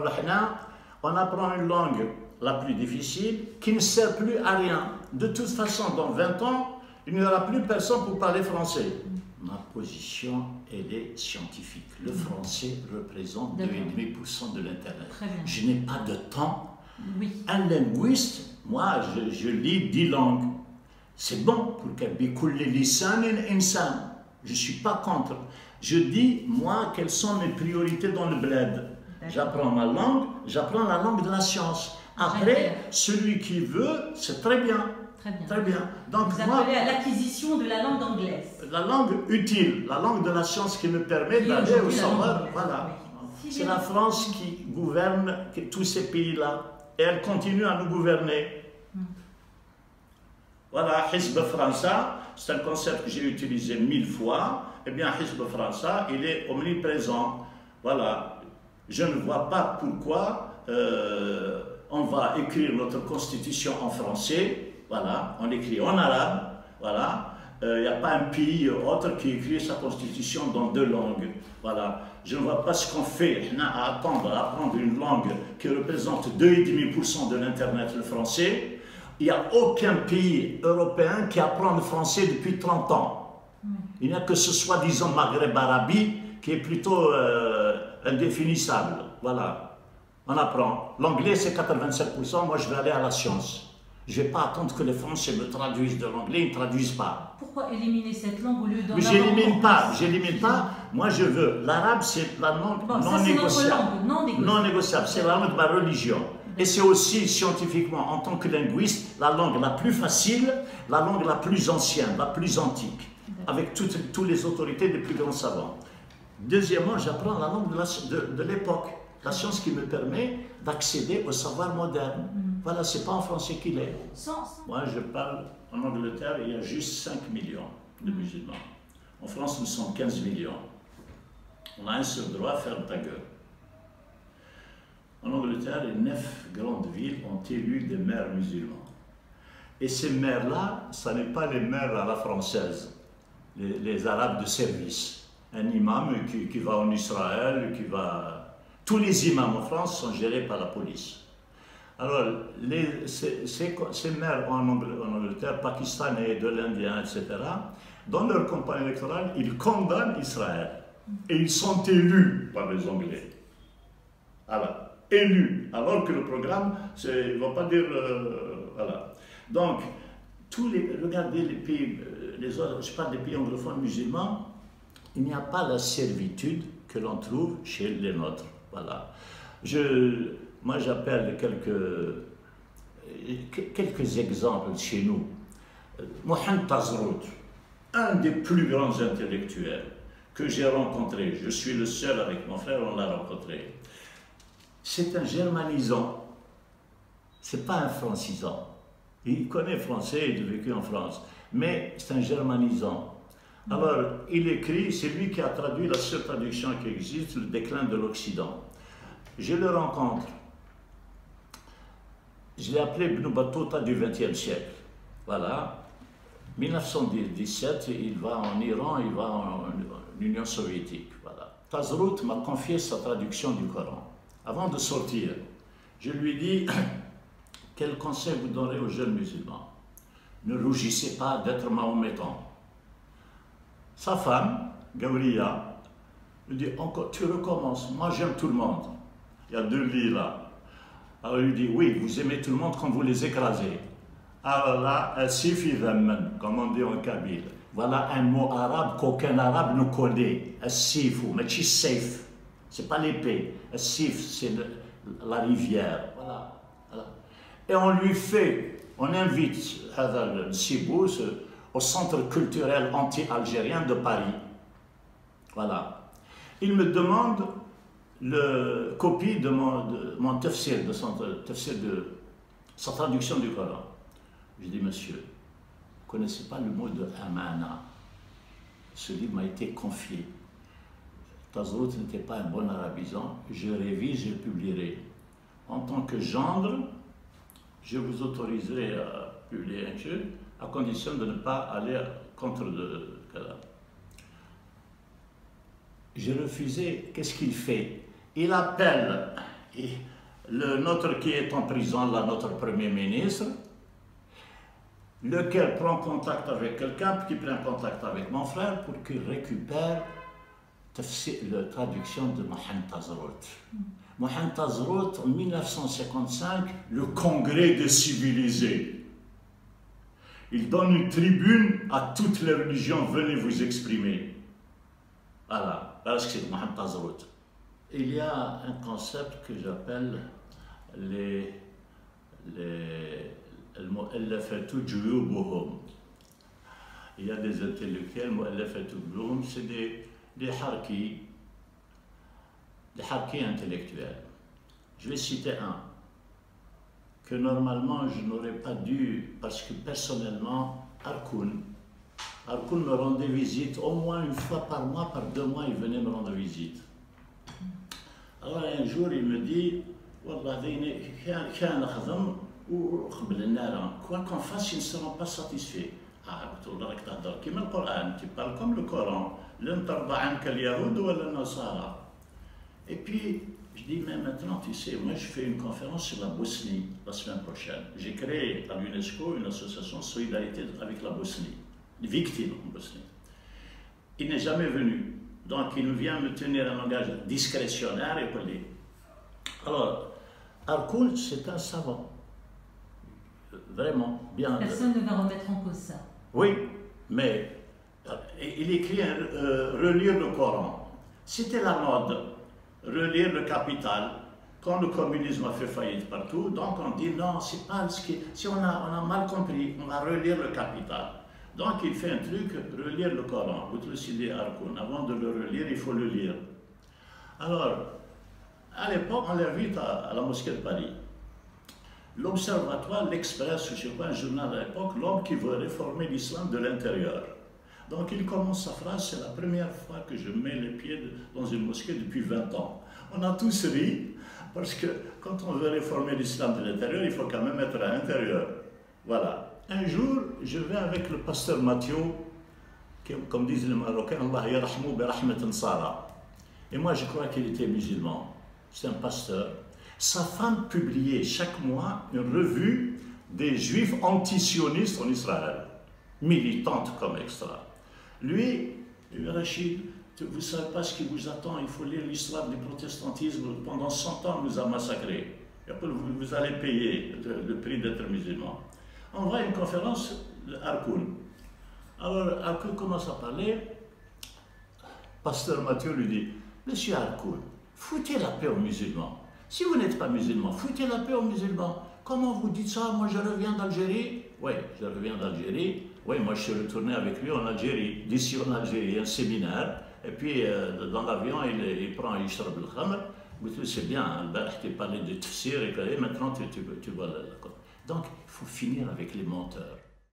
Alors là, on apprend une langue la plus difficile qui ne sert plus à rien. De toute façon, dans 20 ans, il n'y aura plus personne pour parler français. Ma position, elle est scientifique. Le français représente 2,5% de l'Internet. Je n'ai pas de temps. Oui. Un linguiste, moi, je lis 10 langues. C'est bon pour qu'elle bicoule les lisan et insan. Je ne suis pas contre. Je dis, moi, quelles sont mes priorités dans le bled. J'apprends ma langue, j'apprends la langue de la science. Après, celui qui veut, c'est très bien. Très bien. Donc, vous appelez à l'acquisition de la langue anglaise. La langue utile, la langue de la science qui me permet d'aller au savoir. Voilà. Oui. C'est la France qui gouverne tous ces pays-là. Et elle continue à nous gouverner. Voilà, Hizb França, c'est un concept que j'ai utilisé 1000 fois. Eh bien, Hizb França, il est omniprésent. Voilà. Je ne vois pas pourquoi on va écrire notre constitution en français. Voilà, on écrit en arabe, voilà. Il n'y a pas un pays autre qui écrit sa constitution dans 2 langues. Voilà. Je ne vois pas ce qu'on fait à apprendre une langue qui représente 2,5% de l'Internet, le français. Il n'y a aucun pays européen qui apprend le français depuis 30 ans. Il n'y a que ce soi-disant Maghreb Arabie qui est plutôt indéfinissable. Voilà. On apprend. L'anglais, c'est 87%. Moi, je vais aller à la science. Je ne vais pas attendre que les Français me traduisent de l'anglais, ils ne traduisent pas. Pourquoi éliminer cette langue au lieu d'en avoir? Mais j'élimine pas. Moi, je veux. L'arabe, c'est la langue non négociable. Non négociable. C'est la langue de ma religion. Et c'est aussi, scientifiquement, en tant que linguiste, la langue la plus facile, la langue la plus ancienne, la plus antique, avec toutes les autorités des plus grands savants. Deuxièmement, j'apprends la langue de l'époque, la science qui me permet d'accéder au savoir moderne. Voilà, c'est pas en français qu'il est. Moi, je parle en Angleterre, il y a juste 5 millions de musulmans. En France, nous sommes 15 millions. On a un seul droit, ferme ta gueule. En Angleterre, les 9 grandes villes ont élu des maires musulmans. Et ces maires-là, ce n'est pas les maires à la française, les arabes de service. Un imam qui va en Israël, qui va... Tous les imams en France sont gérés par la police. Alors, ces maires en Angleterre, pakistanais, de l'Indien, etc., dans leur campagne électorale, ils condamnent Israël. Et ils sont élus par les Anglais. Voilà, élus. Alors que le programme, il ne va pas dire... voilà. Donc, regardez les pays, les autres, je parle des pays anglophones musulmans, il n'y a pas la servitude que l'on trouve chez les nôtres. Voilà. Moi, j'appelle quelques exemples chez nous. Mohamed Tazrout, un des plus grands intellectuels que j'ai rencontré, je suis le seul avec mon frère, on l'a rencontré. C'est un germanisant, c'est pas un francisant. Il connaît français, il a vécu en France, mais c'est un germanisant. Alors, il écrit, c'est lui qui a traduit la seule traduction qui existe, le déclin de l'Occident. Je le rencontre. Je l'ai appelé Ibn Battuta du XXe siècle. Voilà. 1917, il va en Iran, il va en Union soviétique. Voilà. Tazrout m'a confié sa traduction du Coran. Avant de sortir, je lui dis quel conseil vous donnerez aux jeunes musulmans? Ne rougissez pas d'être mahométan. Sa femme, Gawriya, lui dit encore, tu recommences, moi j'aime tout le monde. Il y a 2 lits là. Alors il dit, oui, vous aimez tout le monde quand vous les écrasez. Alors là, sifidhamman, comme on dit en kabyle. Voilà un mot arabe qu'aucun arabe ne connaît. As-sifu, mais safe. C'est pas l'épée. As-sif, c'est la rivière. Voilà. Et on lui fait, on invite Hadar Sibou au centre culturel anti-algérien de Paris. Voilà. Il me demande la copie de mon tafsir, de sa traduction du Coran. Je dis, monsieur, vous ne connaissez pas le mot de amana. Ce livre m'a été confié. Tazrout n'était pas un bon arabisant. Je révise, je publierai. En tant que gendre, je vous autoriserai à publier un jeu, à condition de ne pas aller contre le cadavre. J'ai refusé. Qu'est-ce qu'il fait? Il appelle Et notre qui est en prison, là, notre Premier ministre, lequel prend contact avec quelqu'un, qui prend contact avec mon frère pour qu'il récupère la traduction de Mohamed Tazrout. Mohamed Tazrout, en 1955, le Congrès des civilisés. Il donne une tribune à toutes les religions, venez vous exprimer. Voilà, c'est Mohamed Tazrout. Il y a un concept que j'appelle les il y a des intellectuels, c'est des harkis intellectuels. Je vais citer un que normalement je n'aurais pas dû, parce que personnellement, Arkoun me rendait visite au moins une fois par mois, par 2 mois, il venait me rendre visite. Alors un jour il me dit, quoi qu'on fasse, ils ne seront pas satisfaits. Tu parles comme le Coran. Et puis, je dis, mais maintenant, tu sais, moi je fais une conférence sur la Bosnie la semaine prochaine. J'ai créé à l'UNESCO une association de solidarité avec la Bosnie, les victimes en Bosnie. Il n'est jamais venu. Donc, il vient me tenir un langage discrétionnaire et poli. Alors, Arkoun, c'est un savant. Vraiment, bien. Personne ne va remettre en cause ça. Oui, mais il écrit relire le Coran. C'était la mode, relire le Capital. Quand le communisme a fait faillite partout, donc on dit non, c'est pas ce qui. Si on a mal compris, on va relire le Capital. Donc il fait un truc, relire le Coran. Vous le citez Arkoun. Avant de le relire, il faut le lire. Alors, à l'époque, on l'invite à la mosquée de Paris. L'Observatoire, l'Express, je ne sais pas, un journal à l'époque, l'homme qui veut réformer l'islam de l'intérieur. Donc il commence sa phrase, c'est la première fois que je mets les pieds dans une mosquée depuis 20 ans. On a tous ri, parce que quand on veut réformer l'islam de l'intérieur, il faut quand même être à l'intérieur. Voilà. Un jour, je vais avec le pasteur Mathieu, comme disent les Marocains, Allah yarahmou bi rahmatin sara. Et moi, je crois qu'il était musulman. C'est un pasteur. Sa femme publiait chaque mois une revue des juifs antisionistes en Israël, militante comme extra. Lui, Rachid, vous ne savez pas ce qui vous attend, il faut lire l'histoire du protestantisme, pendant 100 ans, on nous a massacrés. Et après, vous allez payer le prix d'être musulman. On voit une conférence de Arkoun. Alors, Arkoun commence à parler. Pasteur Mathieu lui dit, Monsieur Arkoun, foutez la paix aux musulmans. Si vous n'êtes pas musulman, foutez la paix aux musulmans. Comment vous dites ça? Moi, je reviens d'Algérie. Oui, je reviens d'Algérie. Oui, moi, je suis retourné avec lui en Algérie. D'ici en Algérie, il y a un séminaire. Et puis, dans l'avion, il prend Ishrab al-Khamr. C'est bien, tu parlais de tafsir et maintenant, tu vois. Donc, il faut finir avec les menteurs.